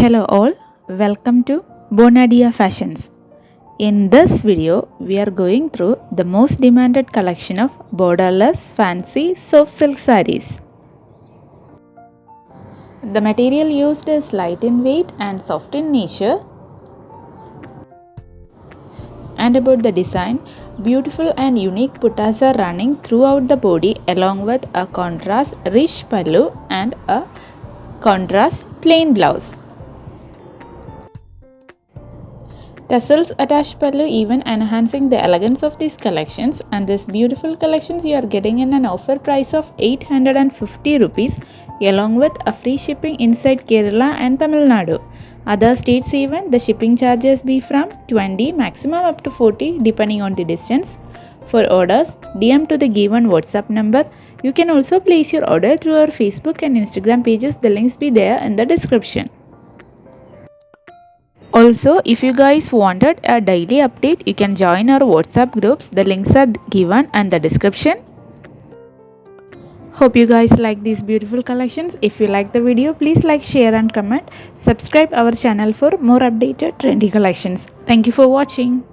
Hello all, welcome to Bonadeafashions. In this video, we are going through the most demanded collection of borderless fancy soft silk sarees. The material used is light in weight and soft in nature. And about the design, beautiful and unique buttas are running throughout the body along with a contrast rich pallu and a contrast plain blouse. Tassels attach pallu even enhancing the elegance of these collections, and these beautiful collections you are getting in an offer price of 850 rupees along with a free shipping inside Kerala and Tamil Nadu. Other states even the shipping charges be from 20 maximum up to 40 depending on the distance. For orders, DM to the given WhatsApp number. You can also place your order through our Facebook and Instagram pages. The links be there in the description. Also, if you guys wanted a daily update, you can join our WhatsApp groups. The links are given in the description. Hope you guys like these beautiful collections. If you like the video, please like, share and comment. Subscribe our channel for more updated trendy collections. Thank you for watching.